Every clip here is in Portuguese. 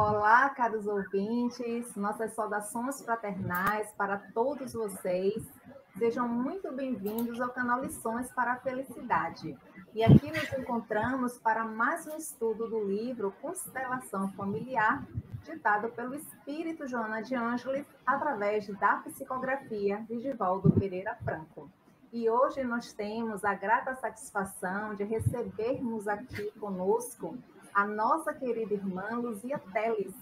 Olá, caros ouvintes, nossas saudações fraternais para todos vocês. Sejam muito bem-vindos ao canal Lições para a Felicidade. E aqui nos encontramos para mais um estudo do livro Constelação Familiar, ditado pelo Espírito Joana de Ângeles, através da psicografia de Divaldo Pereira Franco. E hoje nós temos a grata satisfação de recebermos aqui conosco a nossa querida irmã Luzia Teles,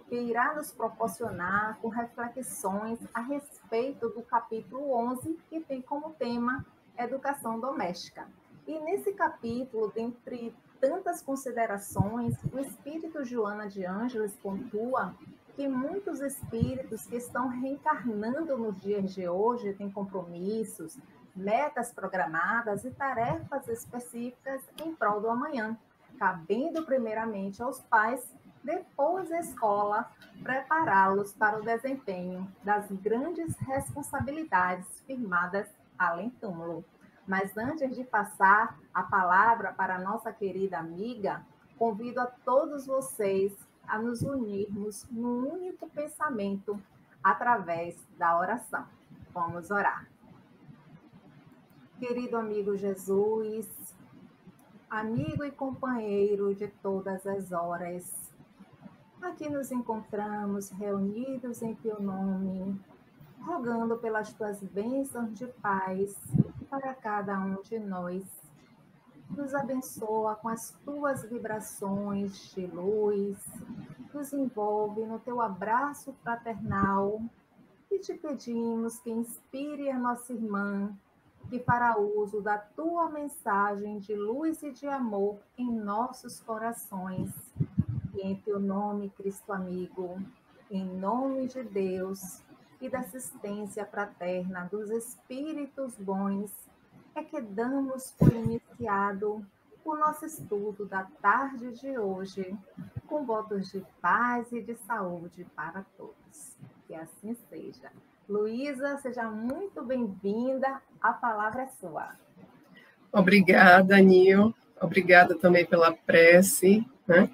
que irá nos proporcionar com reflexões a respeito do capítulo 11, que tem como tema Educação Doméstica. E nesse capítulo, dentre tantas considerações, o Espírito Joana de Ângeles pontua que muitos espíritos que estão reencarnando nos dias de hoje têm compromissos, metas programadas e tarefas específicas em prol do amanhã, cabendo primeiramente aos pais, depois à escola, prepará-los para o desempenho das grandes responsabilidades firmadas além túmulo. Mas antes de passar a palavra para a nossa querida amiga, convido a todos vocês a nos unirmos num único pensamento através da oração. Vamos orar. Querido amigo Jesus, amigo e companheiro de todas as horas, aqui nos encontramos reunidos em teu nome, rogando pelas tuas bênçãos de paz para cada um de nós. Nos abençoa com as tuas vibrações de luz, nos envolve no teu abraço fraternal e te pedimos que inspire a nossa irmã, que fará uso da tua mensagem de luz e de amor em nossos corações. E em teu nome, Cristo amigo, em nome de Deus e da assistência fraterna dos Espíritos bons, é que damos por iniciado o nosso estudo da tarde de hoje, com votos de paz e de saúde para todos. Que assim seja. Luísa, seja muito bem-vinda, a palavra é sua. Obrigada, Nil. Obrigada também pela prece, né?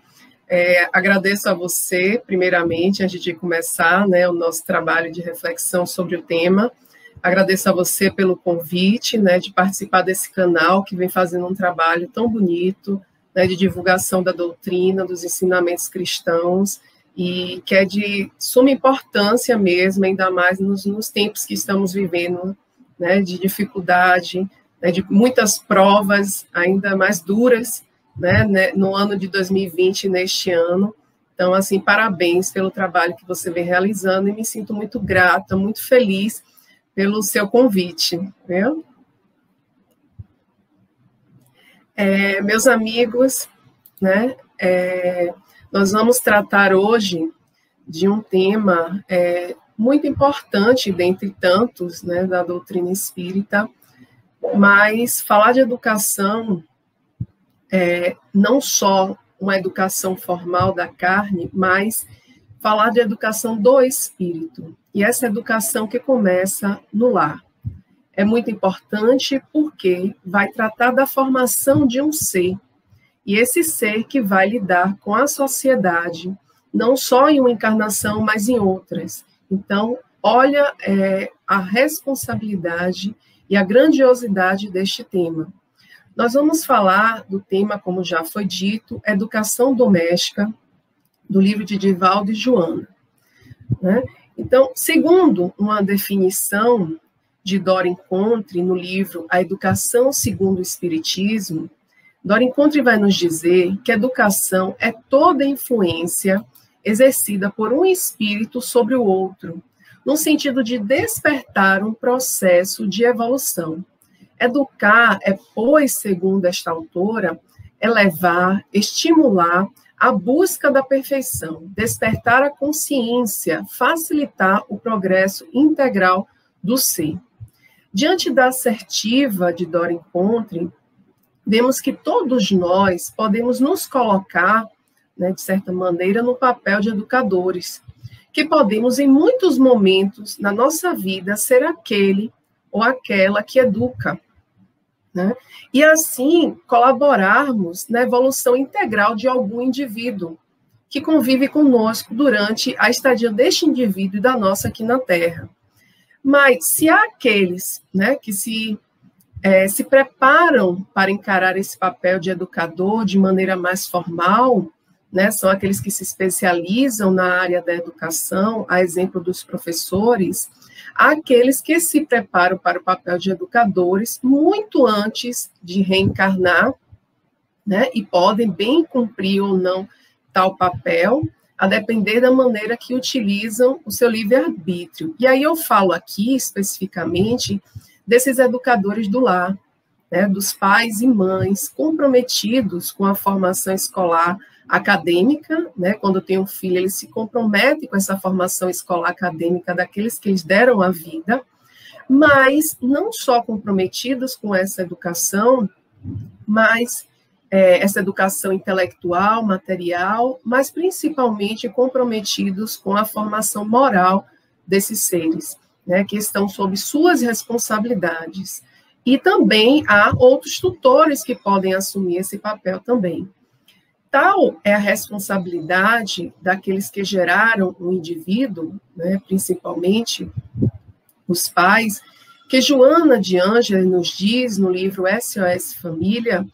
Agradeço a você, primeiramente, antes de começar, né, o nosso trabalho de reflexão sobre o tema. Agradeço a você pelo convite, né, de participar desse canal, que vem fazendo um trabalho tão bonito, né, de divulgação da doutrina, dos ensinamentos cristãos, e que é de suma importância mesmo, ainda mais nos tempos que estamos vivendo, né, de dificuldade, né, de muitas provas ainda mais duras, né, no ano de 2020, neste ano. Então, assim, parabéns pelo trabalho que você vem realizando, e me sinto muito grata, muito feliz pelo seu convite, viu? Meus amigos, né, nós vamos tratar hoje de um tema muito importante, dentre tantos, né, da doutrina espírita, mas falar de educação, não só uma educação formal da carne, mas falar de educação do espírito, e essa educação que começa no lar. É muito importante porque vai tratar da formação de um ser, e esse ser que vai lidar com a sociedade, não só em uma encarnação, mas em outras. Então, olha a responsabilidade e a grandiosidade deste tema. Nós vamos falar do tema, como já foi dito, Educação Doméstica, do livro de Divaldo e Joana, né? Então, segundo uma definição de Dora Encontre, no livro A Educação segundo o Espiritismo, Dora Encontre vai nos dizer que a educação é toda influência exercida por um espírito sobre o outro, no sentido de despertar um processo de evolução. Educar pois, segundo esta autora, elevar, estimular a busca da perfeição, despertar a consciência, facilitar o progresso integral do ser. Diante da assertiva de Dora Encontre, vemos que todos nós podemos nos colocar, né, de certa maneira, no papel de educadores, que podemos, em muitos momentos na nossa vida, ser aquele ou aquela que educa, né? E assim colaborarmos na evolução integral de algum indivíduo, que convive conosco durante a estadia deste indivíduo e da nossa aqui na Terra. Mas se há aqueles, né, que se preparam para encarar esse papel de educador de maneira mais formal, né, são aqueles que se especializam na área da educação, a exemplo dos professores, há aqueles que se preparam para o papel de educadores muito antes de reencarnar, né, e podem bem cumprir ou não tal papel, a depender da maneira que utilizam o seu livre-arbítrio. E aí eu falo aqui, especificamente, desses educadores do lar, né, dos pais e mães comprometidos com a formação escolar acadêmica, né, quando tem um filho, eles se comprometem com essa formação escolar acadêmica daqueles que eles deram a vida, mas não só comprometidos com essa educação, mas essa educação intelectual, material, mas principalmente comprometidos com a formação moral desses seres, né, que estão sob suas responsabilidades. E também há outros tutores que podem assumir esse papel também. Tal é a responsabilidade daqueles que geraram o indivíduo, né, principalmente os pais, que Joana de Ângeles nos diz no livro SOS Família,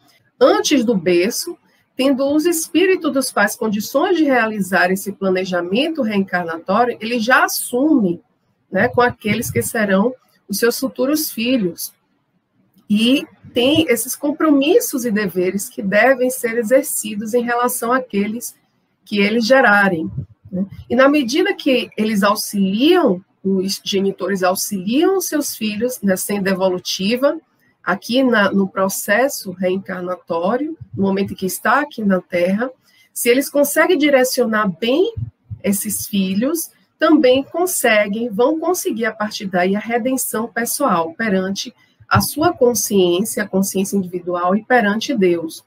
antes do berço, tendo os espíritos dos pais condições de realizar esse planejamento reencarnatório, ele já assume, né, com aqueles que serão os seus futuros filhos. E tem esses compromissos e deveres que devem ser exercidos em relação àqueles que eles gerarem, né? E na medida que eles auxiliam, os genitores auxiliam os seus filhos na senda evolutiva, aqui no processo reencarnatório, no momento em que está aqui na Terra, se eles conseguem direcionar bem esses filhos, também vão conseguir a partir daí a redenção pessoal perante a sua consciência, a consciência individual e perante Deus.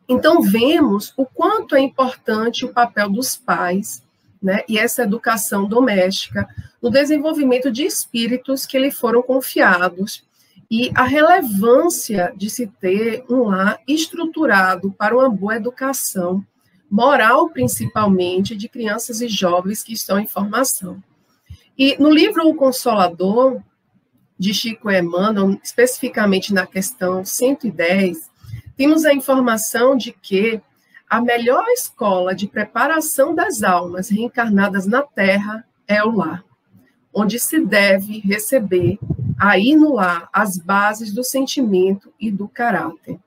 Então, vemos o quanto é importante o papel dos pais, né, e essa educação doméstica no desenvolvimento de espíritos que lhe foram confiados e a relevância de se ter um lar estruturado para uma boa educação moral, principalmente, de crianças e jovens que estão em formação. E no livro O Consolador, de Chico Emmanuel, especificamente na questão 110, temos a informação de que a melhor escola de preparação das almas reencarnadas na Terra é o lar, onde se deve receber, aí no lar, as bases do sentimento e do caráter.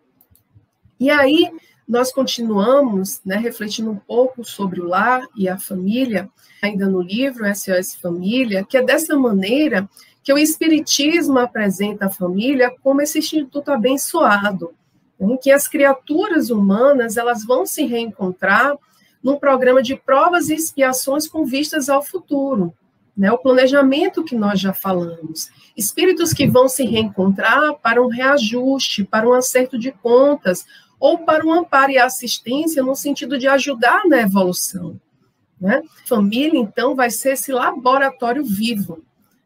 E aí, nós continuamos, né, refletindo um pouco sobre o lar e a família, ainda no livro SOS Família, que é dessa maneira que o Espiritismo apresenta a família como esse instituto abençoado, em que as criaturas humanas elas vão se reencontrar num programa de provas e expiações com vistas ao futuro, né, o planejamento que nós já falamos. Espíritos que vão se reencontrar para um reajuste, para um acerto de contas, ou para um amparo e assistência no sentido de ajudar na evolução, né? Família, então, vai ser esse laboratório vivo,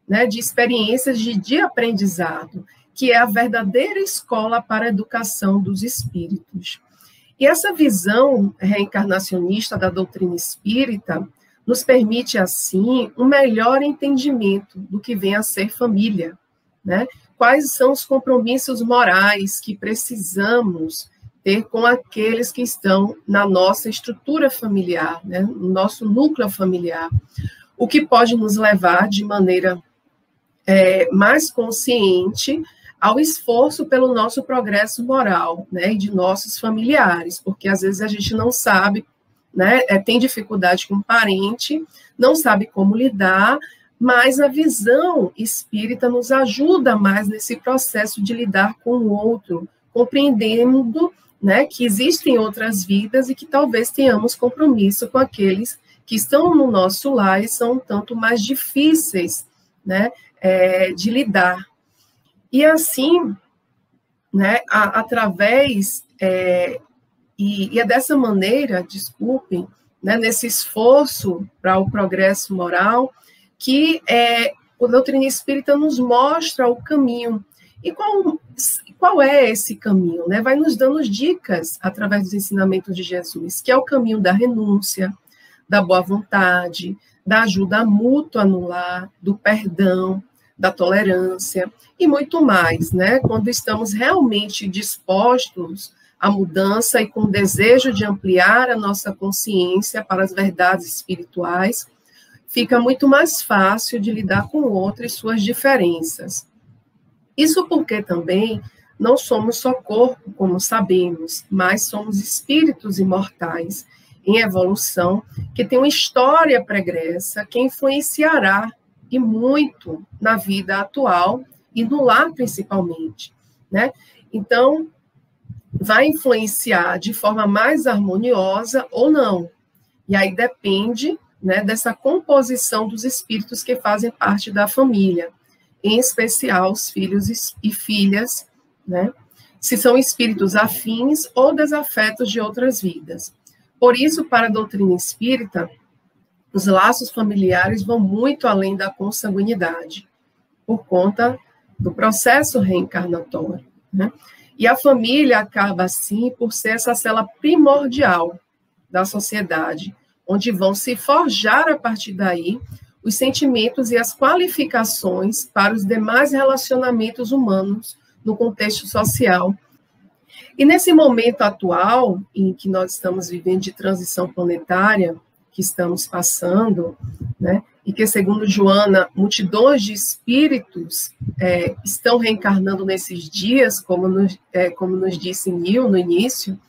né, de experiências de aprendizado, que é a verdadeira escola para a educação dos espíritos. E essa visão reencarnacionista da doutrina espírita nos permite, assim, um melhor entendimento do que vem a ser família, né? Quais são os compromissos morais que precisamos ter com aqueles que estão na nossa estrutura familiar, né? No nosso núcleo familiar, o que pode nos levar de maneira mais consciente ao esforço pelo nosso progresso moral, né, e de nossos familiares, porque às vezes a gente não sabe, né, tem dificuldade com um parente, não sabe como lidar, mas a visão espírita nos ajuda mais nesse processo de lidar com o outro, compreendendo, né, que existem outras vidas e que talvez tenhamos compromisso com aqueles que estão no nosso lar e são um tanto mais difíceis, né, de lidar. E assim, né, através, e é dessa maneira, desculpem, né, nesse esforço para o progresso moral, que a doutrina espírita nos mostra o caminho. E qual é esse caminho? Né? Vai nos dando dicas através dos ensinamentos de Jesus, que é o caminho da renúncia, da boa vontade, da ajuda mútua no lar, do perdão, da tolerância e muito mais, né? Quando estamos realmente dispostos à mudança e com o desejo de ampliar a nossa consciência para as verdades espirituais, fica muito mais fácil de lidar com o outro e suas diferenças. Isso porque também não somos só corpo, como sabemos, mas somos espíritos imortais em evolução, que tem uma história pregressa que influenciará e muito na vida atual e no lar principalmente, né? Então, vai influenciar de forma mais harmoniosa ou não. E aí depende, né, dessa composição dos espíritos que fazem parte da família, em especial os filhos e filhas, né? Se são espíritos afins ou desafetos de outras vidas. Por isso, para a doutrina espírita, os laços familiares vão muito além da consanguinidade, por conta do processo reencarnatório, né? E a família acaba, assim, por ser essa célula primordial da sociedade, onde vão se forjar, a partir daí, os sentimentos e as qualificações para os demais relacionamentos humanos no contexto social. E nesse momento atual, em que nós estamos vivendo de transição planetária, que estamos passando, né, e que, segundo Joana, multidões de espíritos estão reencarnando nesses dias, como nos disse Nil no início,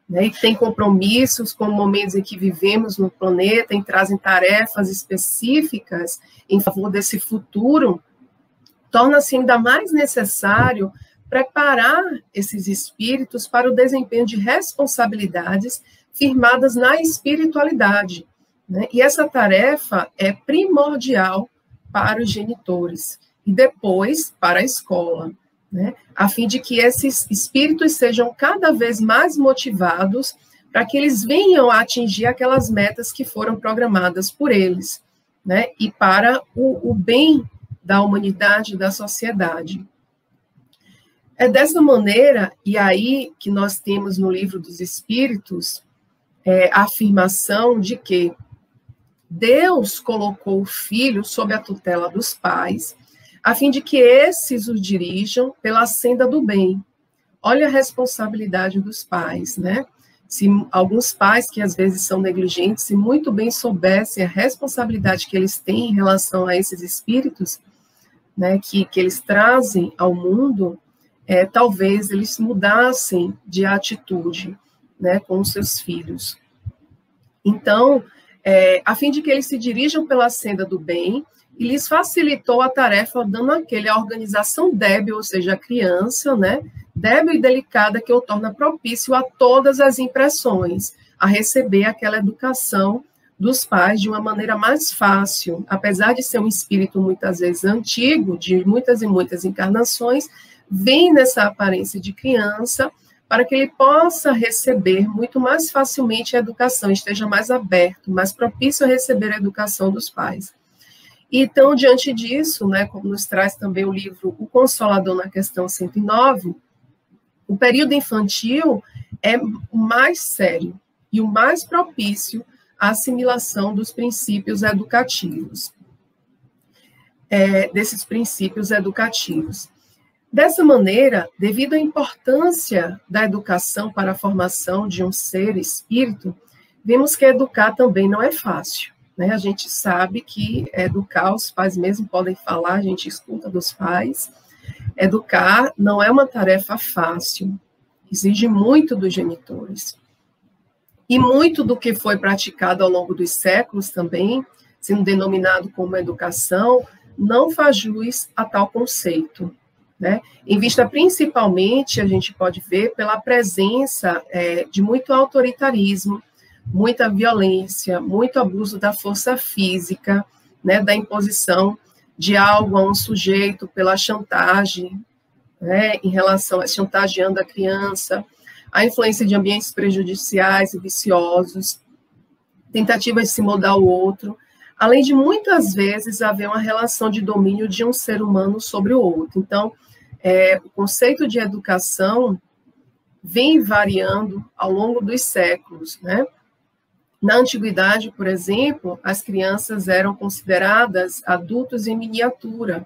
né, e tem compromissos com momentos em que vivemos no planeta, e trazem tarefas específicas em favor desse futuro, torna-se ainda mais necessário preparar esses espíritos para o desempenho de responsabilidades firmadas na espiritualidade, né? E essa tarefa é primordial para os genitores e depois para a escola, né? A fim de que esses espíritos sejam cada vez mais motivados para que eles venham a atingir aquelas metas que foram programadas por eles, né? E para o bem da humanidade, da sociedade. É dessa maneira, e aí que nós temos no Livro dos Espíritos a afirmação de que Deus colocou o filho sob a tutela dos pais, a fim de que esses o dirijam pela senda do bem. Olha a responsabilidade dos pais, né? Se alguns pais que às vezes são negligentes, se muito bem soubessem a responsabilidade que eles têm em relação a esses espíritos, né, que eles trazem ao mundo, talvez eles mudassem de atitude, né, com os seus filhos. Então, a fim de que eles se dirijam pela senda do bem, e lhes facilitou a tarefa, dando àquele a organização débil, ou seja, a criança, né, débil e delicada, que o torna propício a todas as impressões, a receber aquela educação dos pais de uma maneira mais fácil, apesar de ser um espírito muitas vezes antigo, de muitas e muitas encarnações, vem nessa aparência de criança, para que ele possa receber muito mais facilmente a educação, esteja mais aberto, mais propício a receber a educação dos pais. Então, diante disso, né, como nos traz também o livro O Consolador na questão 109, o período infantil é o mais sério e o mais propício à assimilação dos princípios educativos, desses princípios educativos. Dessa maneira, devido à importância da educação para a formação de um ser espírito, vemos que educar também não é fácil, né? A gente sabe que educar, os pais mesmo podem falar, a gente escuta dos pais, educar não é uma tarefa fácil, exige muito dos genitores. E muito do que foi praticado ao longo dos séculos também, sendo denominado como educação, não faz jus a tal conceito, né? Em vista principalmente, a gente pode ver, pela presença de muito autoritarismo, muita violência, muito abuso da força física, né, da imposição de algo a um sujeito pela chantagem, né, em relação a chantageando a criança, a influência de ambientes prejudiciais e viciosos, tentativas de se moldar o outro, além de muitas vezes haver uma relação de domínio de um ser humano sobre o outro. Então, o conceito de educação vem variando ao longo dos séculos, né? Na antiguidade, por exemplo, as crianças eram consideradas adultos em miniatura,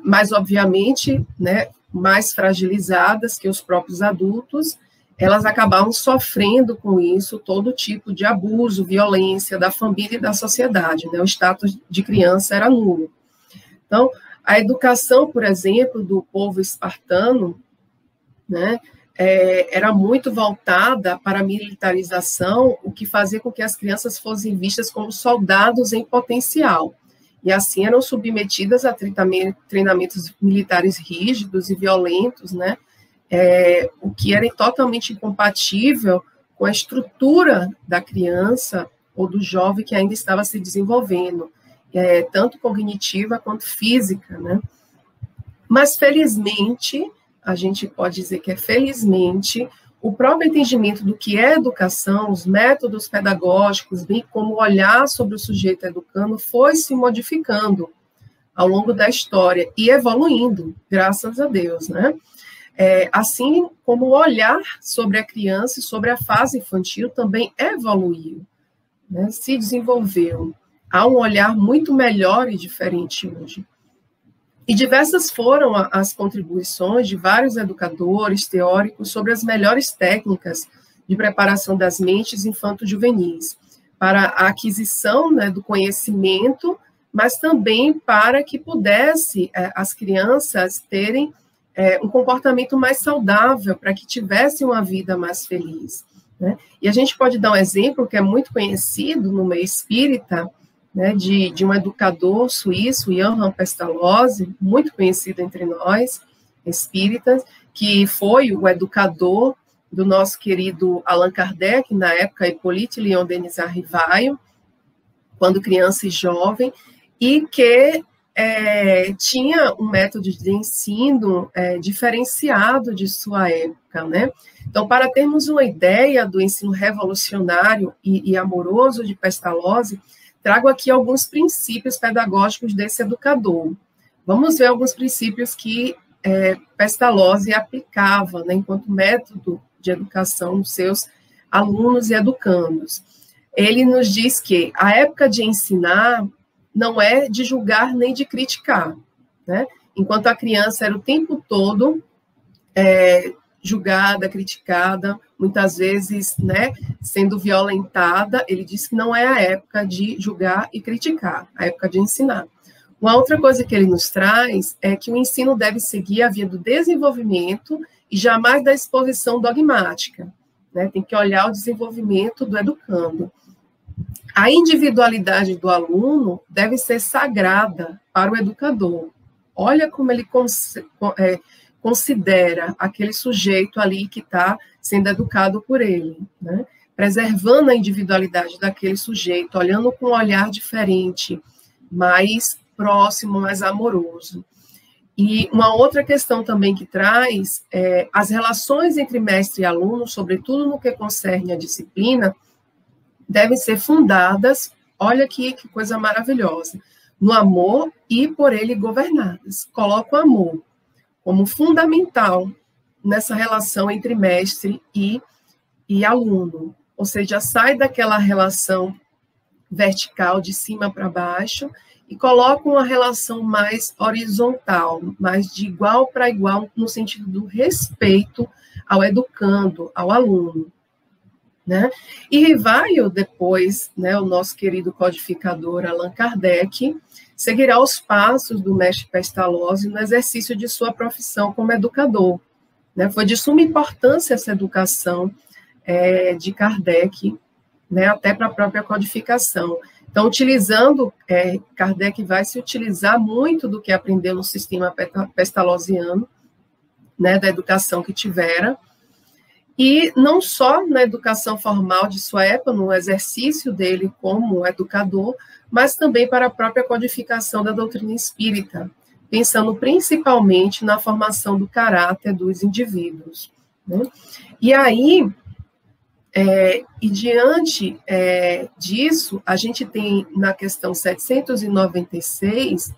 mas, obviamente, né, mais fragilizadas que os próprios adultos, elas acabavam sofrendo com isso todo tipo de abuso, violência da família e da sociedade, né? O status de criança era nulo. Então, a educação, por exemplo, do povo espartano, né, era muito voltada para a militarização, o que fazia com que as crianças fossem vistas como soldados em potencial. E assim eram submetidas a treinamentos militares rígidos e violentos, né? O que era totalmente incompatível com a estrutura da criança ou do jovem que ainda estava se desenvolvendo, tanto cognitiva quanto física, né? Mas, felizmente, a gente pode dizer que felizmente, o próprio entendimento do que é educação, os métodos pedagógicos, bem como o olhar sobre o sujeito educando, foi se modificando ao longo da história e evoluindo, graças a Deus, né? Assim como o olhar sobre a criança e sobre a fase infantil também evoluiu, né? Se desenvolveu. Há um olhar muito melhor e diferente hoje. E diversas foram as contribuições de vários educadores, teóricos, sobre as melhores técnicas de preparação das mentes infanto-juvenis, para a aquisição, né, do conhecimento, mas também para que pudesse as crianças terem um comportamento mais saudável, para que tivessem uma vida mais feliz, né? E a gente pode dar um exemplo que é muito conhecido no meio espírita, né, de um educador suíço, Johann Pestalozzi, muito conhecido entre nós, espíritas, que foi o educador do nosso querido Allan Kardec, na época Hippolyte Léon Denis Arrivaille, quando criança e jovem, e que tinha um método de ensino diferenciado de sua época, né? Então, para termos uma ideia do ensino revolucionário e amoroso de Pestalozzi, trago aqui alguns princípios pedagógicos desse educador. Vamos ver alguns princípios que Pestalozzi aplicava, né, enquanto método de educação dos seus alunos e educandos. Ele nos diz que a época de ensinar não é de julgar nem de criticar, né? Enquanto a criança era o tempo todo julgada, criticada, muitas vezes, né, sendo violentada, ele diz que não é a época de julgar e criticar, a época de ensinar. Uma outra coisa que ele nos traz é que o ensino deve seguir a via do desenvolvimento e jamais da exposição dogmática, né? Tem que olhar o desenvolvimento do educando. A individualidade do aluno deve ser sagrada para o educador. Olha como ele considera aquele sujeito ali que está sendo educado por ele, né? Preservando a individualidade daquele sujeito, olhando com um olhar diferente, mais próximo, mais amoroso. E uma outra questão também que traz as relações entre mestre e aluno, sobretudo no que concerne a disciplina, devem ser fundadas, olha aqui que coisa maravilhosa, no amor e por ele governadas. Coloca o amor como fundamental nessa relação entre mestre e aluno, ou seja, sai daquela relação vertical de cima para baixo e coloca uma relação mais horizontal, mais de igual para igual, no sentido do respeito ao educando, ao aluno, né? E Rivaio, depois, né, o nosso querido codificador Allan Kardec, seguirá os passos do mestre Pestalozzi no exercício de sua profissão como educador, né? Foi de suma importância essa educação de Kardec, né, até para a própria codificação. Então, utilizando, Kardec vai se utilizar muito do que aprendeu no sistema pestalozziano, né, da educação que tivera, e não só na educação formal de sua época, no exercício dele como educador, mas também para a própria codificação da doutrina espírita, pensando principalmente na formação do caráter dos indivíduos, né? E aí, e diante disso, a gente tem na questão 796,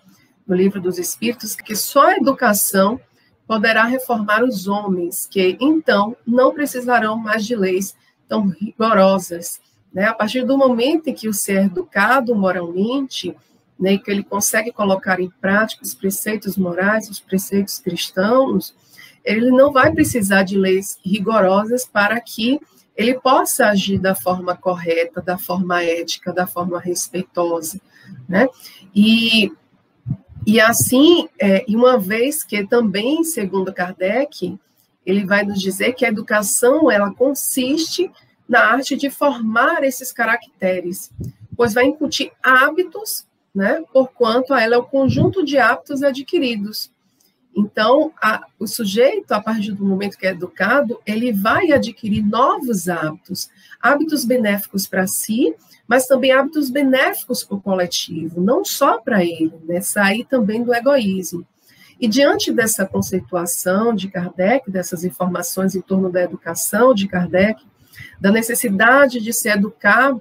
no Livro dos Espíritos, que só a educação poderá reformar os homens, que então não precisarão mais de leis tão rigorosas, né? A partir do momento em que o ser é educado moralmente, né, e que ele consegue colocar em prática os preceitos morais, os preceitos cristãos, ele não vai precisar de leis rigorosas para que ele possa agir da forma correta, da forma ética, da forma respeitosa, né? E assim, e uma vez que também, segundo Kardec, ele vai nos dizer que a educação, ela consiste na arte de formar esses caracteres, pois vai incutir hábitos, né, porquanto ela é o conjunto de hábitos adquiridos. Então, o sujeito, a partir do momento que é educado, ele vai adquirir novos hábitos, hábitos benéficos para si, mas também hábitos benéficos para o coletivo, não só para ele, né, sair também do egoísmo. E diante dessa conceituação de Kardec, dessas informações em torno da educação de Kardec, da necessidade de se educar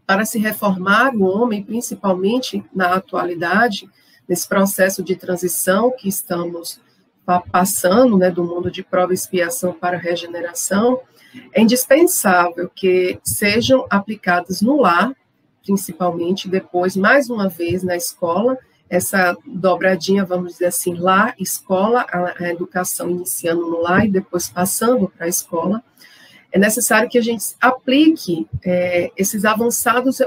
para se reformar o homem, principalmente na atualidade, nesse processo de transição que estamos passando, né, do mundo de prova e expiação para a regeneração, é indispensável que sejam aplicadas no lar, principalmente, depois, mais uma vez, na escola, essa dobradinha, vamos dizer assim, lar, escola, a educação iniciando no lar e depois passando para a escola. É necessário que a gente aplique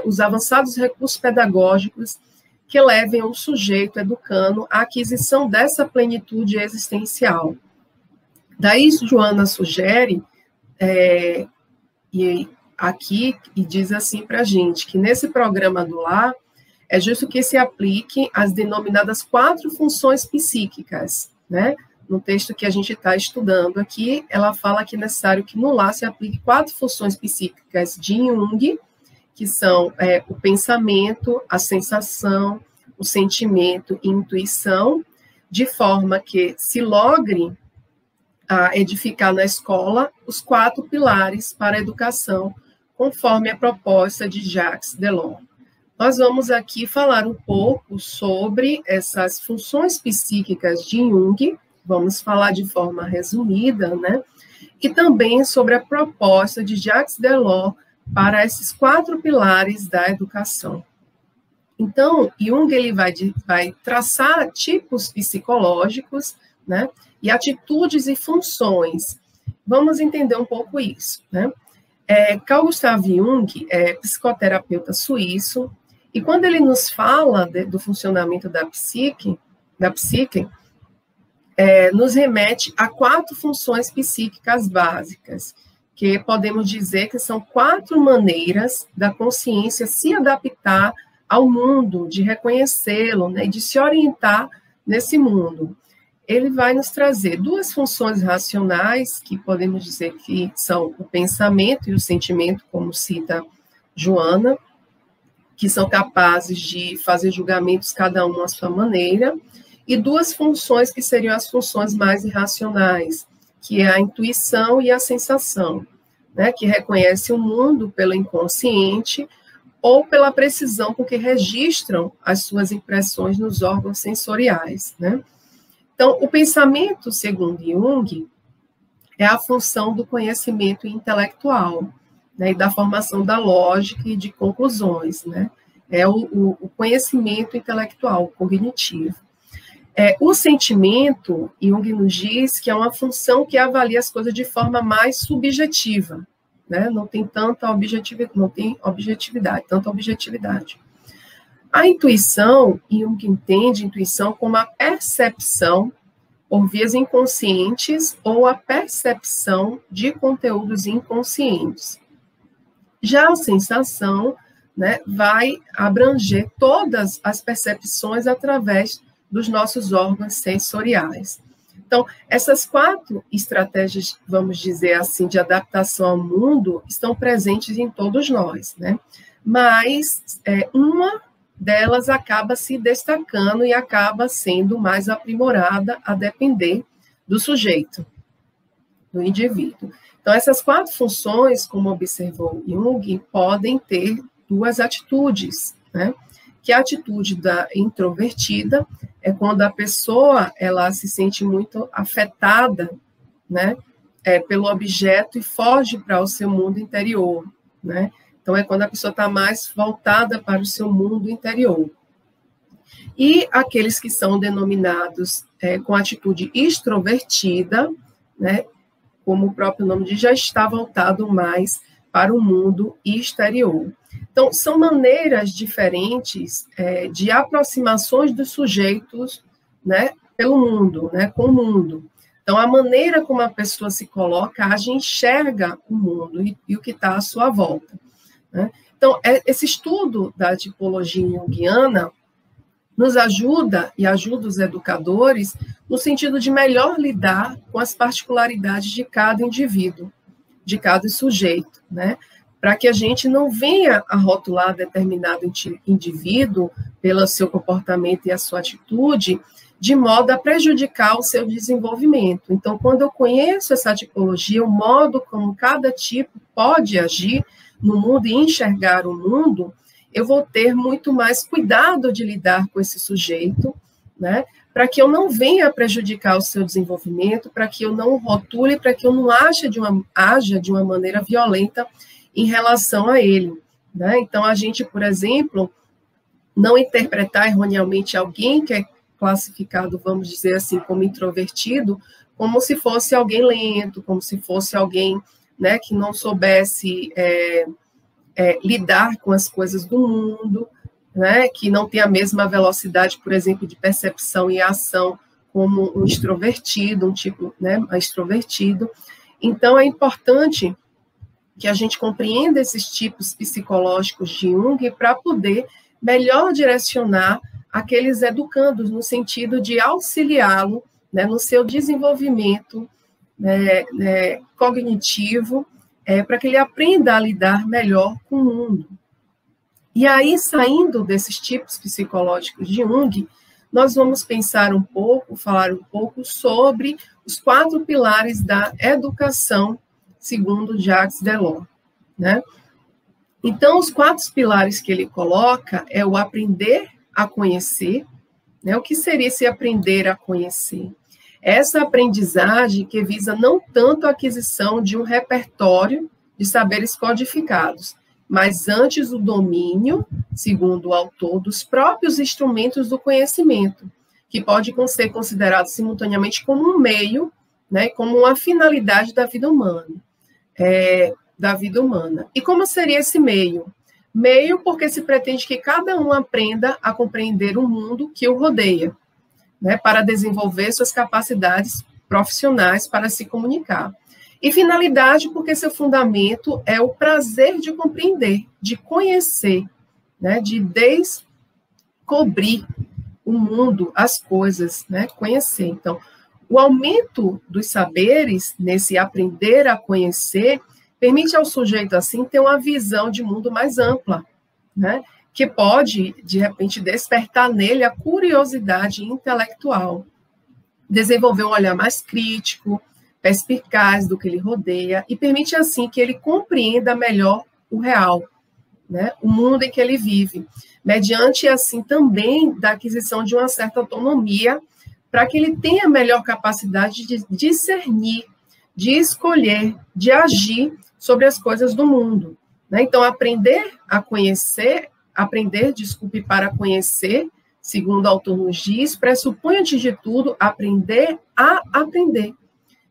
os avançados recursos pedagógicos que levem o sujeito educando à aquisição dessa plenitude existencial. Daí, Joana sugere, e diz assim para a gente, que nesse programa do lar, é justo que se aplique as denominadas 4 funções psíquicas, né? No texto que a gente está estudando aqui, ela fala que é necessário que no lar se aplique 4 funções psíquicas de Jung, que são o pensamento, a sensação, o sentimento e intuição, de forma que se logre a edificar na escola os 4 pilares para a educação, conforme a proposta de Jacques Delors. Nós vamos aqui falar um pouco sobre essas funções psíquicas de Jung, vamos falar de forma resumida, né? E também sobre a proposta de Jacques Delors para esses 4 pilares da educação. Então, Jung ele vai traçar tipos psicológicos, né? E atitudes e funções. Vamos entender um pouco isso, né? Carl Gustav Jung é psicoterapeuta suíço, e quando ele nos fala do funcionamento da psique, nos remete a 4 funções psíquicas básicas, que podemos dizer que são 4 maneiras da consciência se adaptar ao mundo, de reconhecê-lo, né, e de se orientar nesse mundo. Ele vai nos trazer 2 funções racionais, que podemos dizer que são o pensamento e o sentimento, como cita Joana, que são capazes de fazer julgamentos cada um à sua maneira, e 2 funções que seriam as funções mais irracionais, que é a intuição e a sensação, né, que reconhece o mundo pelo inconsciente ou pela precisão com que registram as suas impressões nos órgãos sensoriais, né? Então, o pensamento, segundo Jung, é a função do conhecimento intelectual, né, e da formação da lógica e de conclusões, né? É o conhecimento intelectual, cognitivo. O sentimento, Jung nos diz que é uma função que avalia as coisas de forma mais subjetiva, né? Não tem tanta objetividade. A intuição, Jung entende a intuição como a percepção por vias inconscientes ou a percepção de conteúdos inconscientes. Já a sensação, né, vai abranger todas as percepções através dos nossos órgãos sensoriais. Então, essas 4 estratégias, vamos dizer assim, de adaptação ao mundo, estão presentes em todos nós, né? Mas uma delas acaba se destacando e acaba sendo mais aprimorada a depender do sujeito, do indivíduo. Então, essas 4 funções, como observou Jung, podem ter 2 atitudes, né? que a atitude da introvertida é quando a pessoa ela se sente muito afetada, né, pelo objeto e foge para o seu mundo interior, né? Então, é quando a pessoa está mais voltada para o seu mundo interior. E aqueles que são denominados com atitude extrovertida, né, como o próprio nome diz, já está voltado mais para o mundo exterior. Então, são maneiras diferentes de aproximações dos sujeitos, né, pelo mundo, né, com o mundo. Então, a maneira como a pessoa se coloca, age, enxerga o mundo e o que está à sua volta, né? Então, esse estudo da tipologia junguiana nos ajuda e ajuda os educadores no sentido de melhor lidar com as particularidades de cada indivíduo, de cada sujeito, né? Para que a gente não venha a rotular determinado indivíduo pelo seu comportamento e a sua atitude, de modo a prejudicar o seu desenvolvimento. Então, quando eu conheço essa tipologia, o modo como cada tipo pode agir no mundo e enxergar o mundo, eu vou ter muito mais cuidado de lidar com esse sujeito, né, para que eu não venha a prejudicar o seu desenvolvimento, para que eu não rotule, para que eu não haja de uma maneira violenta em relação a ele, né? Então, a gente, por exemplo, não interpretar erroneamente alguém que é classificado, vamos dizer assim, como introvertido, como se fosse alguém lento, como se fosse alguém, né, que não soubesse lidar com as coisas do mundo, né, que não tem a mesma velocidade, por exemplo, de percepção e ação como um extrovertido, um tipo, né, extrovertido. Então, é importante que a gente compreenda esses tipos psicológicos de Jung para poder melhor direcionar aqueles educandos no sentido de auxiliá-lo, né, no seu desenvolvimento cognitivo, para que ele aprenda a lidar melhor com o mundo. E aí, saindo desses tipos psicológicos de Jung, nós vamos falar um pouco sobre os 4 pilares da educação, segundo Jacques Delors, né? Então, os 4 pilares que ele coloca é o aprender a conhecer, né? O que seria esse aprender a conhecer? Essa aprendizagem que visa não tanto a aquisição de um repertório de saberes codificados, mas antes o domínio, segundo o autor, dos próprios instrumentos do conhecimento, que pode ser considerado simultaneamente como um meio, né, como uma finalidade da vida humana. E como seria esse meio? Meio porque se pretende que cada um aprenda a compreender o mundo que o rodeia, né, para desenvolver suas capacidades profissionais para se comunicar. E finalidade porque seu fundamento é o prazer de compreender, de conhecer, né, de descobrir o mundo, as coisas, né, conhecer. Então, o aumento dos saberes, nesse aprender a conhecer, permite ao sujeito, assim, ter uma visão de mundo mais ampla, né, que pode, de repente, despertar nele a curiosidade intelectual, desenvolver um olhar mais crítico, perspicaz do que lhe rodeia, e permite, assim, que ele compreenda melhor o real, né, o mundo em que ele vive, mediante, assim, também da aquisição de uma certa autonomia, para que ele tenha melhor capacidade de discernir, de escolher, de agir sobre as coisas do mundo, né? Então, para conhecer, segundo o autor nos diz, pressupõe, antes de tudo, aprender a aprender,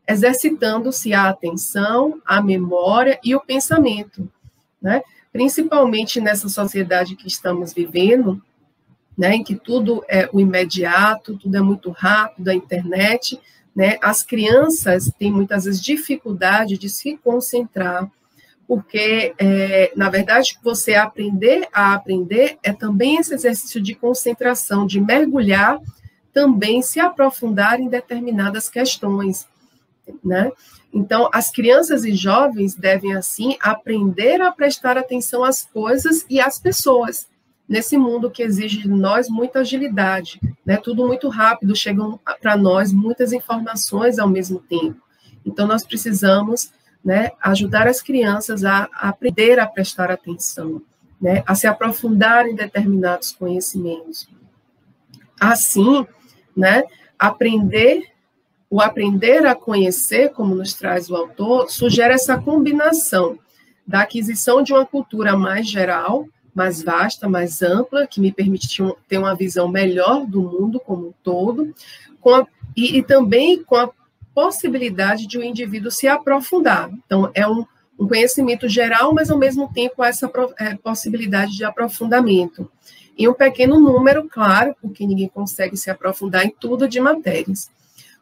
exercitando-se a atenção, a memória e o pensamento, né? Principalmente nessa sociedade que estamos vivendo, né, em que tudo é o imediato, tudo é muito rápido, a internet, né? As crianças têm muitas vezes dificuldade de se concentrar, porque, na verdade, você aprender a aprender é também esse exercício de concentração, de mergulhar, também se aprofundar em determinadas questões, né? Então, as crianças e jovens devem, assim, aprender a prestar atenção às coisas e às pessoas, nesse mundo que exige de nós muita agilidade, né? Tudo muito rápido, chegam para nós muitas informações ao mesmo tempo. Então, nós precisamos, né, ajudar as crianças a aprender a prestar atenção, né, a se aprofundar em determinados conhecimentos. Assim, né, o aprender a conhecer, como nos traz o autor, sugere essa combinação da aquisição de uma cultura mais geral, mais vasta, mais ampla, que me permite ter uma visão melhor do mundo como um todo, e também com a possibilidade de o indivíduo se aprofundar. Então, é um conhecimento geral, mas, ao mesmo tempo, essa possibilidade de aprofundamento. Em um pequeno número, claro, porque ninguém consegue se aprofundar em tudo de matérias.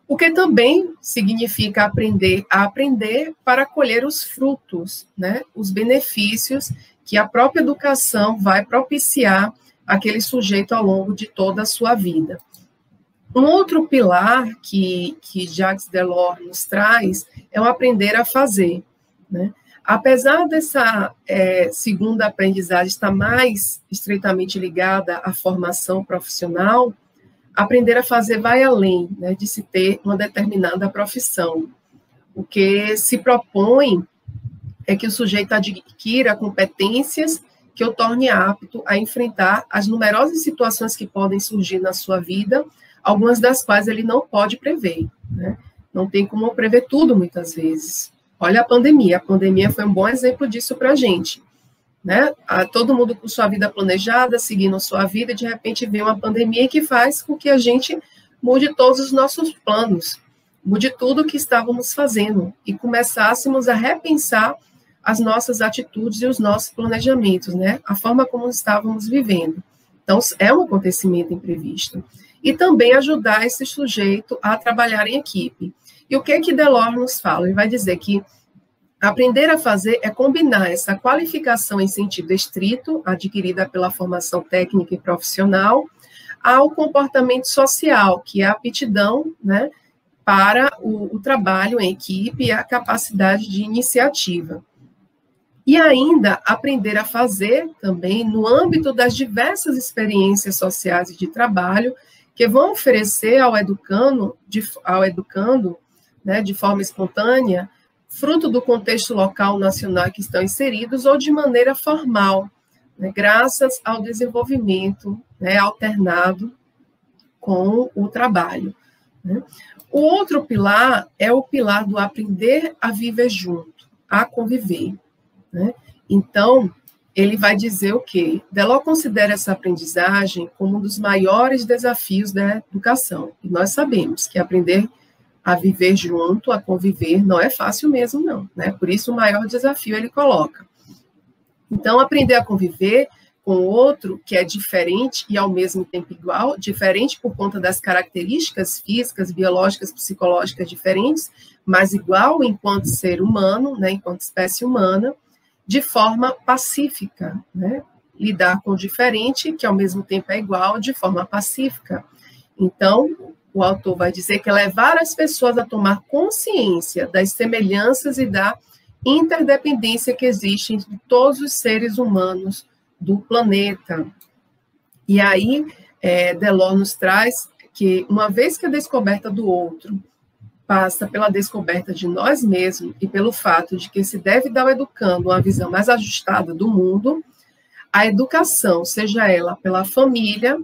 O que também significa aprender a aprender para colher os frutos, né, os benefícios que a própria educação vai propiciar àquele sujeito ao longo de toda a sua vida. Um outro pilar que Jacques Delors nos traz é o aprender a fazer, né? Apesar dessa segunda aprendizagem estar mais estreitamente ligada à formação profissional, aprender a fazer vai além, né, de se ter uma determinada profissão. O que se propõe é que o sujeito adquira competências que o torne apto a enfrentar as numerosas situações que podem surgir na sua vida, algumas das quais ele não pode prever, né? Não tem como prever tudo, muitas vezes. Olha a pandemia foi um bom exemplo disso para a gente, né? Todo mundo com sua vida planejada, seguindo sua vida, de repente vem uma pandemia que faz com que a gente mude todos os nossos planos, mude tudo o que estávamos fazendo e começássemos a repensar as nossas atitudes e os nossos planejamentos, né? A forma como estávamos vivendo. Então, é um acontecimento imprevisto. E também ajudar esse sujeito a trabalhar em equipe. E o que é que Delors nos fala? Ele vai dizer que aprender a fazer é combinar essa qualificação em sentido estrito, adquirida pela formação técnica e profissional, ao comportamento social, que é a aptidão, né, para o trabalho em equipe e a capacidade de iniciativa. E ainda aprender a fazer também no âmbito das diversas experiências sociais e de trabalho que vão oferecer ao educando, né, de forma espontânea, fruto do contexto local nacional que estão inseridos, ou de maneira formal, né, graças ao desenvolvimento, né, alternado com o trabalho, né. O outro pilar é o pilar do aprender a viver junto, a conviver, né. Então, ele vai dizer o quê? Delors considera essa aprendizagem como um dos maiores desafios da educação. E nós sabemos que aprender a viver junto, a conviver, não é fácil mesmo, não, né? Por isso, o maior desafio ele coloca. Então, aprender a conviver com o outro, que é diferente e, ao mesmo tempo, igual, diferente por conta das características físicas, biológicas, psicológicas diferentes, mas igual enquanto ser humano, né, enquanto espécie humana, de forma pacífica, né? Lidar com o diferente, que ao mesmo tempo é igual, de forma pacífica. Então, o autor vai dizer que é levar as pessoas a tomar consciência das semelhanças e da interdependência que existe entre todos os seres humanos do planeta. E aí, Delors nos traz que, uma vez que a descoberta do outro passa pela descoberta de nós mesmos e pelo fato de que se deve dar ao educando uma visão mais ajustada do mundo, a educação, seja ela pela família,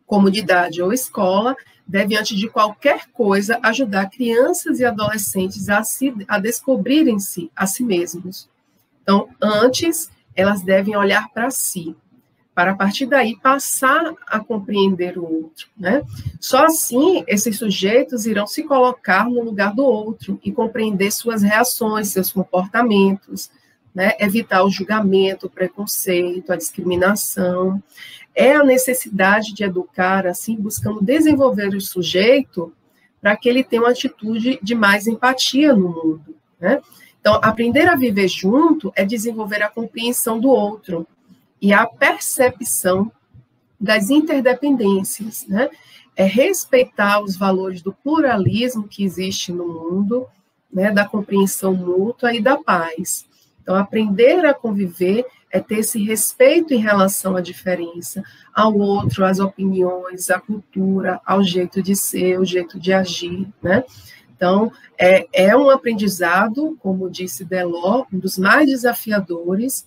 comunidade ou escola, deve, antes de qualquer coisa, ajudar crianças e adolescentes a descobrirem-se a si mesmos. Então, antes, elas devem olhar para si, para, a partir daí, passar a compreender o outro, né? Só assim, esses sujeitos irão se colocar no lugar do outro e compreender suas reações, seus comportamentos, né? Evitar o julgamento, o preconceito, a discriminação. É a necessidade de educar, assim, buscando desenvolver o sujeito para que ele tenha uma atitude de mais empatia no mundo, né? Então, aprender a viver junto é desenvolver a compreensão do outro e a percepção das interdependências, né? É respeitar os valores do pluralismo que existe no mundo, né? Da compreensão mútua e da paz. Então, aprender a conviver é ter esse respeito em relação à diferença, ao outro, às opiniões, à cultura, ao jeito de ser, ao jeito de agir, né? Então, é um aprendizado, como disse Delors, um dos mais desafiadores,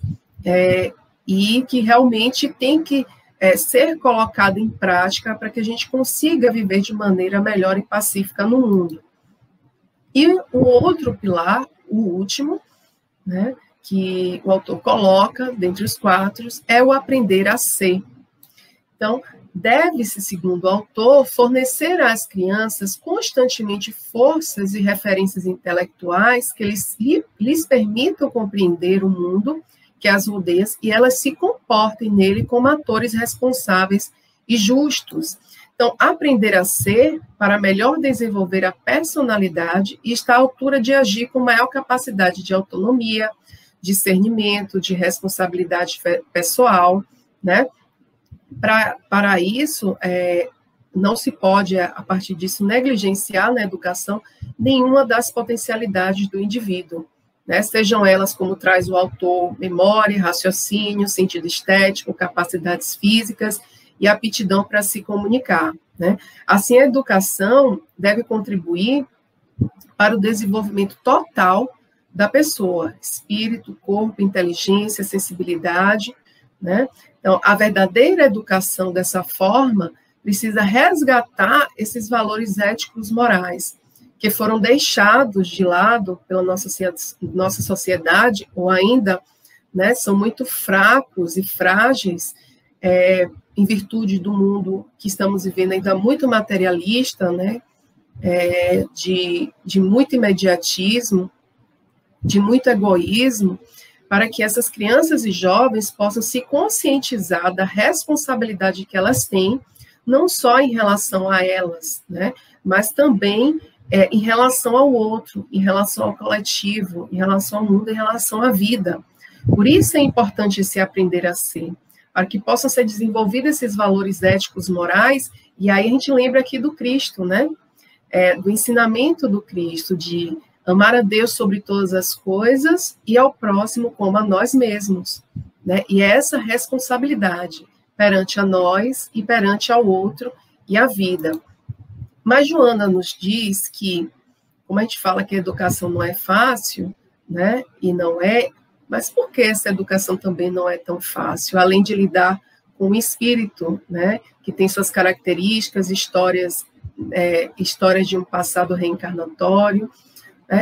e que realmente tem que ser colocado em prática para que a gente consiga viver de maneira melhor e pacífica no mundo. E o outro pilar, o último, né, que o autor coloca, dentre os 4, é o aprender a ser. Então, deve-se, segundo o autor, fornecer às crianças constantemente forças e referências intelectuais que lhes permitam compreender o mundo que as rodeia e elas se comportem nele como atores responsáveis e justos. Então, aprender a ser para melhor desenvolver a personalidade e estar à altura de agir com maior capacidade de autonomia, discernimento, de responsabilidade pessoal, né? Para isso, não se pode, a partir disso, negligenciar na educação nenhuma das potencialidades do indivíduo, né? Sejam elas, como traz o autor, memória, raciocínio, sentido estético, capacidades físicas e aptidão para se comunicar, né? Assim, a educação deve contribuir para o desenvolvimento total da pessoa, espírito, corpo, inteligência, sensibilidade, né? Então, a verdadeira educação dessa forma precisa resgatar esses valores éticos morais que foram deixados de lado pela nossa sociedade, ou ainda, né, são muito fracos e frágeis, em virtude do mundo que estamos vivendo ainda muito materialista, né, de muito imediatismo, de muito egoísmo, para que essas crianças e jovens possam se conscientizar da responsabilidade que elas têm, não só em relação a elas, né, mas também em relação ao outro, em relação ao coletivo, em relação ao mundo, em relação à vida. Por isso é importante esse aprender a ser, para que possam ser desenvolvidos esses valores éticos morais, e aí a gente lembra aqui do Cristo, né? Do ensinamento do Cristo, de amar a Deus sobre todas as coisas e ao próximo como a nós mesmos, né? E essa responsabilidade perante a nós e perante ao outro e a vida. Mas Joana nos diz que, como a gente fala que a educação não é fácil, né? E não é, mas por que essa educação também não é tão fácil? Além de lidar com o espírito, né? Que tem suas características, histórias de um passado reencarnatório,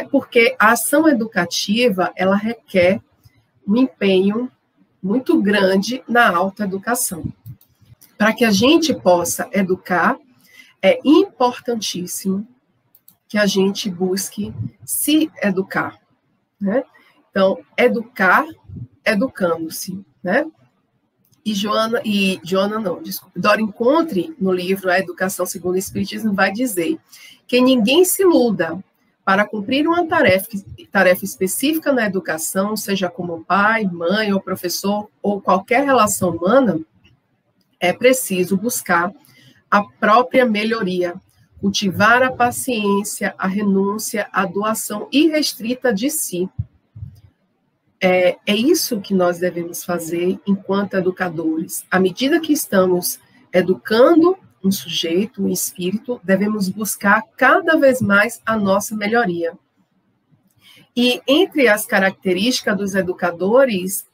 porque a ação educativa, ela requer um empenho muito grande na autoeducação. Para que a gente possa educar, é importantíssimo que a gente busque se educar, né? Então, educar, educando-se, né? Dora Encontre, no livro A Educação Segundo o Espiritismo, vai dizer que ninguém se iluda para cumprir uma tarefa específica na educação, seja como pai, mãe ou professor, ou qualquer relação humana, é preciso buscar a própria melhoria, cultivar a paciência, a renúncia, a doação irrestrita de si. É isso que nós devemos fazer enquanto educadores. À medida que estamos educando um sujeito, um espírito, devemos buscar cada vez mais a nossa melhoria. E entre as características dos educadores,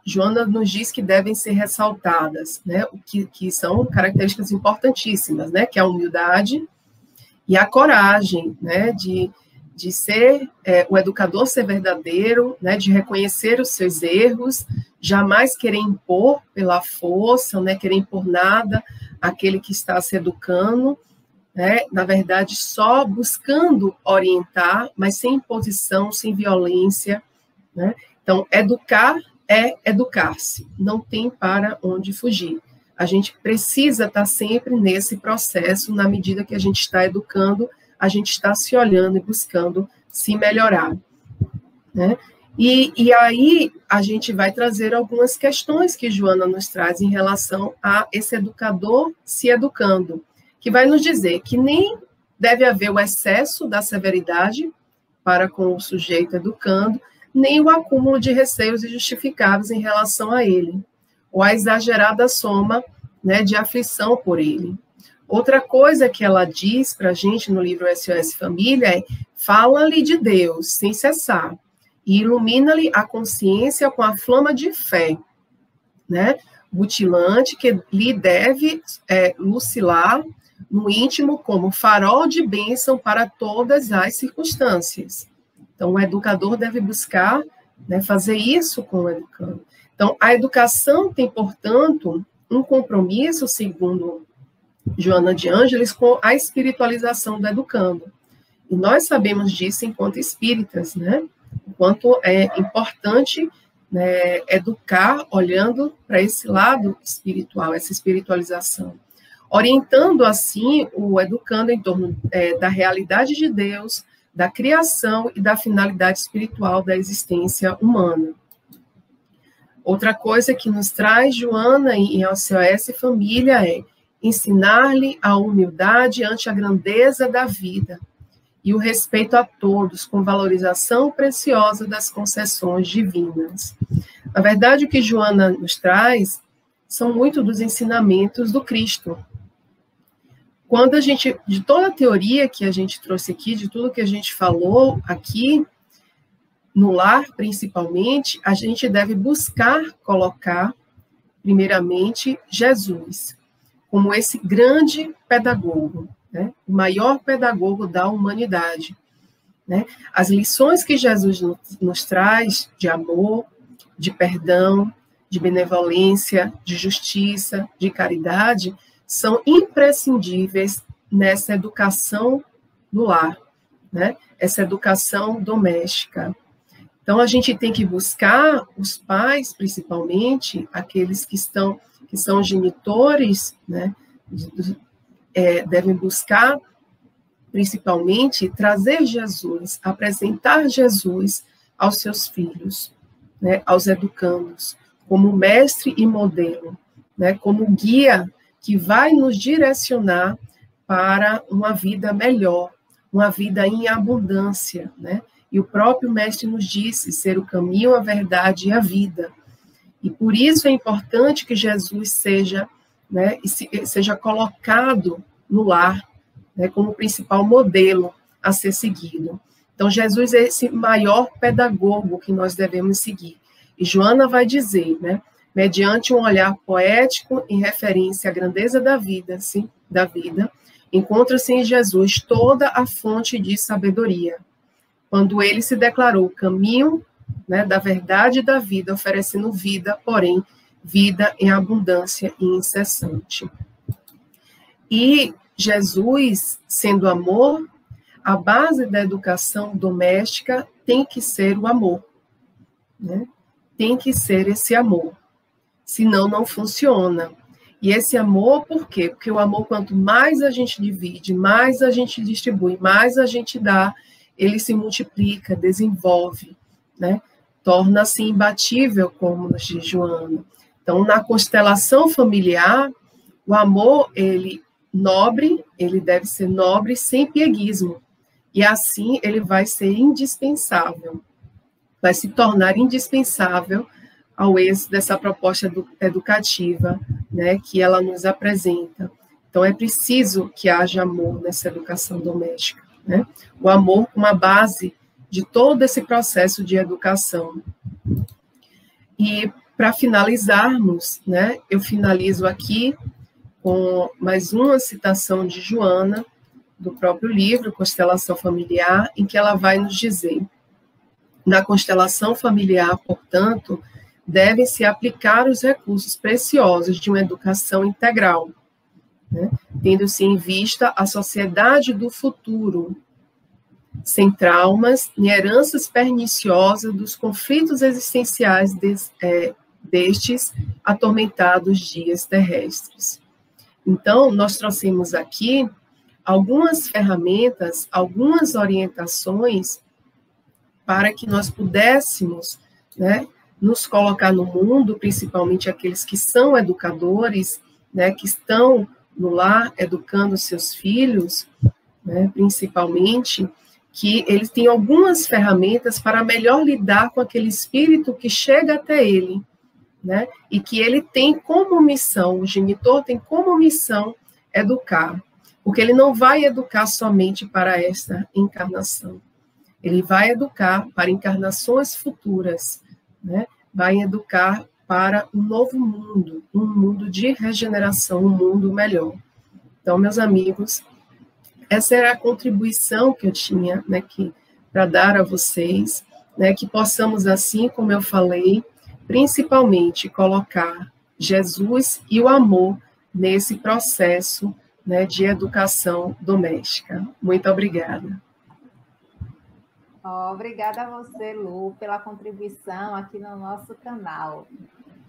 Joana nos diz que devem ser ressaltadas, né, que são características importantíssimas, né, que é a humildade e a coragem, né, de ser, o educador ser verdadeiro, né, de reconhecer os seus erros, jamais querer impor pela força, né, querer impor nada àquele que está se educando, né, na verdade, só buscando orientar, mas sem imposição, sem violência, né? Então, educar é educar-se, não tem para onde fugir. A gente precisa estar sempre nesse processo, na medida que a gente está educando, a gente está se olhando e buscando se melhorar, né? E aí a gente vai trazer algumas questões que Joana nos traz em relação a esse educador se educando, que vai nos dizer que nem deve haver o excesso da severidade para com o sujeito educando, nem o acúmulo de receios injustificáveis em relação a ele, ou a exagerada soma, né, de aflição por ele. Outra coisa que ela diz para a gente no livro SOS Família é: fala-lhe de Deus sem cessar e ilumina-lhe a consciência com a flama de fé. né, mutilante que lhe deve lucilar no íntimo como farol de bênção para todas as circunstâncias. Então, o educador deve buscar, né, fazer isso com o educando. Então, a educação tem, portanto, um compromisso, segundo Joana de Ângeles, com a espiritualização do educando. E nós sabemos disso enquanto espíritas, né? O quanto é importante, né, educar olhando para esse lado espiritual, essa espiritualização. Orientando, assim, o educando em torno da realidade de Deus, da criação e da finalidade espiritual da existência humana. Outra coisa que nos traz Joana em SOS Família é ensinar-lhe a humildade ante a grandeza da vida e o respeito a todos, com valorização preciosa das concessões divinas. Na verdade, o que Joana nos traz são muito dos ensinamentos do Cristo. Quando a gente, de toda a teoria que a gente trouxe aqui, de tudo que a gente falou aqui, no lar, principalmente, a gente deve buscar colocar, primeiramente, Jesus, como esse grande pedagogo, né? O maior pedagogo da humanidade, né? As lições que Jesus nos traz de amor, de perdão, de benevolência, de justiça, de caridade, são imprescindíveis nessa educação no lar, né? Essa educação doméstica. Então, a gente tem que buscar, os pais, principalmente, aqueles que são genitores, né, devem buscar, principalmente, trazer Jesus, apresentar Jesus aos seus filhos, né, aos educandos, como mestre e modelo, né, como guia que vai nos direcionar para uma vida melhor, uma vida em abundância, né? E o próprio mestre nos disse ser o caminho, a verdade e a vida. E por isso é importante que Jesus seja, né, seja colocado no lar, né, como principal modelo a ser seguido. Então, Jesus é esse maior pedagogo que nós devemos seguir. E Joana vai dizer, né, mediante um olhar poético em referência à grandeza da vida, sim, da vida, encontra-se em Jesus toda a fonte de sabedoria. Quando ele se declarou o caminho, né, da verdade e da vida, oferecendo vida, porém, vida em abundância e incessante. E Jesus, sendo amor, a base da educação doméstica tem que ser o amor, né? Tem que ser esse amor. Senão, não funciona. E esse amor, por quê? Porque o amor, quanto mais a gente divide, mais a gente distribui, mais a gente dá, ele se multiplica, desenvolve, né? Torna-se imbatível, como nos diz Joana. Então, na constelação familiar, o amor, ele deve ser nobre sem pieguismo. E assim, ele vai ser indispensável. Vai se tornar indispensável ao êxito dessa proposta educativa, né, que ela nos apresenta. Então, é preciso que haja amor nessa educação doméstica, né? O amor como a base de todo esse processo de educação. E, para finalizarmos, né, eu finalizo aqui com mais uma citação de Joana, do próprio livro Constelação Familiar, em que ela vai nos dizer: na constelação familiar, portanto, devem-se aplicar os recursos preciosos de uma educação integral, né, tendo-se em vista a sociedade do futuro, sem traumas nem heranças perniciosas dos conflitos existenciais destes atormentados dias terrestres. Então, nós trouxemos aqui algumas ferramentas, algumas orientações para que nós pudéssemos, né, nos colocar no mundo, principalmente aqueles que são educadores, né, que estão no lar educando seus filhos, né, principalmente, que eles têm algumas ferramentas para melhor lidar com aquele espírito que chega até ele, né, e que ele tem como missão, o genitor tem como missão educar, porque ele não vai educar somente para esta encarnação, ele vai educar para encarnações futuras, né, vai educar para um novo mundo, um mundo de regeneração, um mundo melhor. Então, meus amigos, essa era a contribuição que eu tinha, né, para dar a vocês, né, que possamos, assim como eu falei, principalmente colocar Jesus e o amor nesse processo, né, de educação doméstica. Muito obrigada. Obrigada a você, Lu, pela contribuição aqui no nosso canal.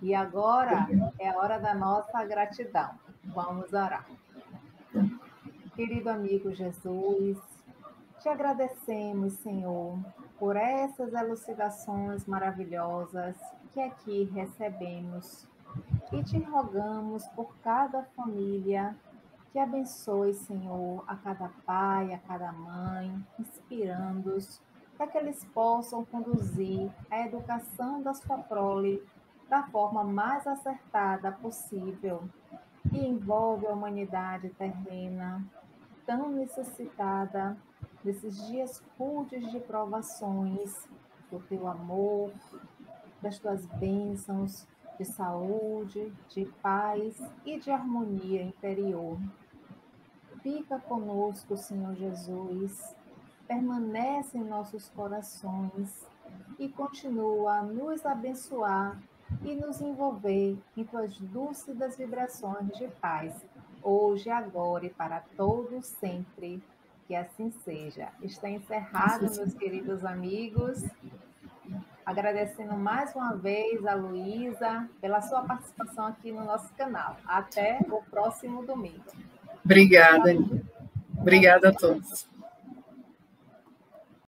E agora é a hora da nossa gratidão. Vamos orar. Querido amigo Jesus, te agradecemos, Senhor, por essas elucidações maravilhosas que aqui recebemos e te rogamos por cada família que abençoe, Senhor, a cada pai, a cada mãe, inspirando-os para que eles possam conduzir a educação da sua prole da forma mais acertada possível e envolve a humanidade terrena tão necessitada nesses dias rudes de provações do teu amor, das tuas bênçãos de saúde, de paz e de harmonia interior. Fica conosco, Senhor Jesus, permanece em nossos corações e continua a nos abençoar e nos envolver em tuas lúcidas vibrações de paz, hoje, agora e para todos sempre. Que assim seja. Está encerrado, meus queridos amigos. Agradecendo mais uma vez a Luísa pela sua participação aqui no nosso canal. Até o próximo domingo. Obrigada, Aninha. Obrigada a todos.